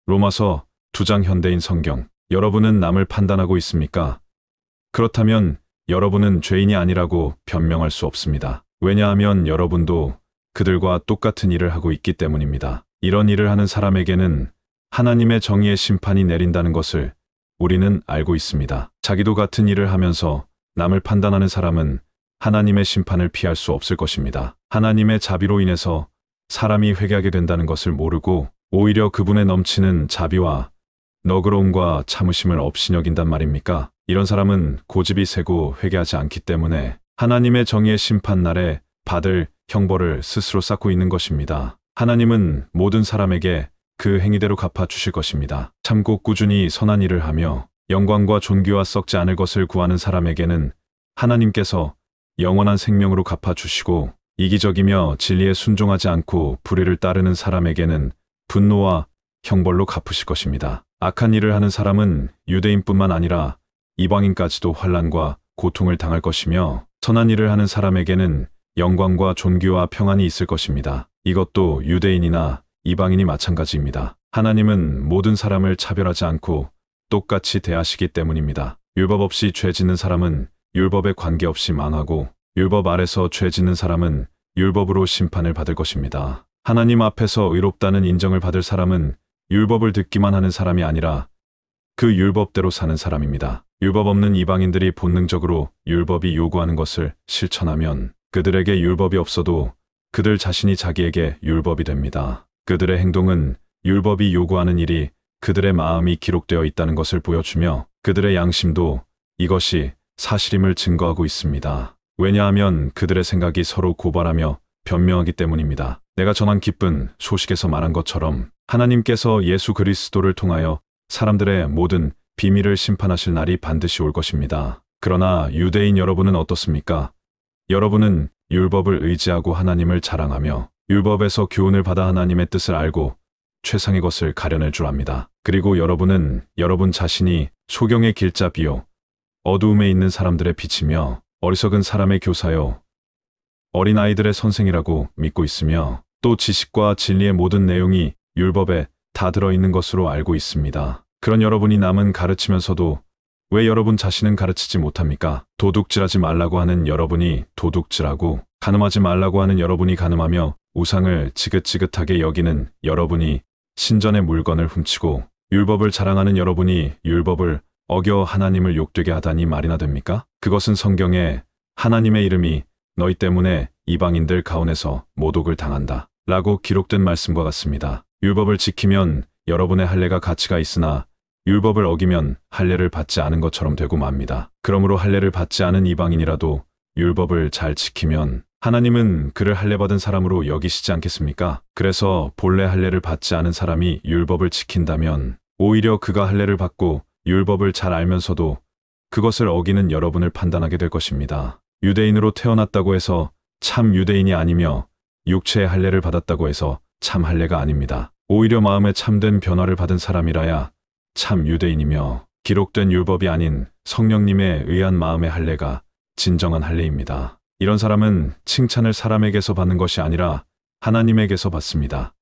로마서 2장 현대인 성경. 여러분은 남을 판단하고 있습니까? 그렇다면 여러분은 죄인이 아니라고 변명할 수 없습니다. 왜냐하면 여러분도 그들과 똑같은 일을 하고 있기 때문입니다. 이런 일을 하는 사람에게는 하나님의 정의의 심판이 내린다는 것을 우리는 알고 있습니다. 자기도 같은 일을 하면서 남을 판단하는 사람은 하나님의 심판을 피할 수 없을 것입니다. 하나님의 자비로 인해서 사람이 회개하게 된다는 것을 모르고 오히려 그분의 넘치는 자비와 너그러움과 참으심을 업신여긴단 말입니까? 이런 사람은 고집이 세고 회개하지 않기 때문에 하나님의 정의의 심판날에 받을 형벌을 스스로 쌓고 있는 것입니다. 하나님은 모든 사람에게 그 행위대로 갚아주실 것입니다. 참고 꾸준히 선한 일을 하며 영광과 존귀와 썩지 않을 것을 구하는 사람에게는 하나님께서 영원한 생명으로 갚아주시고, 이기적이며 진리에 순종하지 않고 불의를 따르는 사람에게는 분노와 형벌로 갚으실 것입니다. 악한 일을 하는 사람은 유대인뿐만 아니라 이방인까지도 환난과 고통을 당할 것이며, 선한 일을 하는 사람에게는 영광과 존귀와 평안이 있을 것입니다. 이것도 유대인이나 이방인이 마찬가지입니다. 하나님은 모든 사람을 차별하지 않고 똑같이 대하시기 때문입니다. 율법 없이 죄 짓는 사람은 율법에 관계없이 망하고, 율법 아래서 죄 짓는 사람은 율법으로 심판을 받을 것입니다. 하나님 앞에서 의롭다는 인정을 받을 사람은 율법을 듣기만 하는 사람이 아니라 그 율법대로 사는 사람입니다. 율법 없는 이방인들이 본능적으로 율법이 요구하는 것을 실천하면 그들에게 율법이 없어도 그들 자신이 자기에게 율법이 됩니다. 그들의 행동은 율법이 요구하는 일이 그들의 마음이 기록되어 있다는 것을 보여주며 그들의 양심도 이것이 사실임을 증거하고 있습니다. 왜냐하면 그들의 생각이 서로 고발하며 변명하기 때문입니다. 내가 전한 기쁜 소식에서 말한 것처럼 하나님께서 예수 그리스도를 통하여 사람들의 모든 비밀을 심판하실 날이 반드시 올 것입니다. 그러나 유대인 여러분은 어떻습니까? 여러분은 율법을 의지하고 하나님을 자랑하며 율법에서 교훈을 받아 하나님의 뜻을 알고 최상의 것을 가려낼 줄 압니다. 그리고 여러분은 여러분 자신이 소경의 길잡이요 어두움에 있는 사람들의 빛이며 어리석은 사람의 교사요 어린아이들의 선생이라고 믿고 있으며, 또 지식과 진리의 모든 내용이 율법에 다 들어있는 것으로 알고 있습니다. 그런 여러분이 남은 가르치면서도 왜 여러분 자신은 가르치지 못합니까? 도둑질하지 말라고 하는 여러분이 도둑질하고, 간음하지 말라고 하는 여러분이 간음하며, 우상을 지긋지긋하게 여기는 여러분이 신전의 물건을 훔치고, 율법을 자랑하는 여러분이 율법을 어겨 하나님을 욕되게 하다니 말이나 됩니까? 그것은 성경에 하나님의 이름이 너희 때문에 이방인들 가운데서 모독을 당한다 라고 기록된 말씀과 같습니다. 율법을 지키면 여러분의 할례가 가치가 있으나 율법을 어기면 할례를 받지 않은 것처럼 되고 맙니다. 그러므로 할례를 받지 않은 이방인이라도 율법을 잘 지키면 하나님은 그를 할례받은 사람으로 여기시지 않겠습니까? 그래서 본래 할례를 받지 않은 사람이 율법을 지킨다면 오히려 그가 할례를 받고 율법을 잘 알면서도 그것을 어기는 여러분을 판단하게 될 것입니다. 유대인으로 태어났다고 해서 참 유대인이 아니며 육체의 할례를 받았다고 해서 참 할례가 아닙니다. 오히려 마음에 참된 변화를 받은 사람이라야 참 유대인이며 기록된 율법이 아닌 성령님에 의한 마음의 할례가 진정한 할례입니다. 이런 사람은 칭찬을 사람에게서 받는 것이 아니라 하나님에게서 받습니다.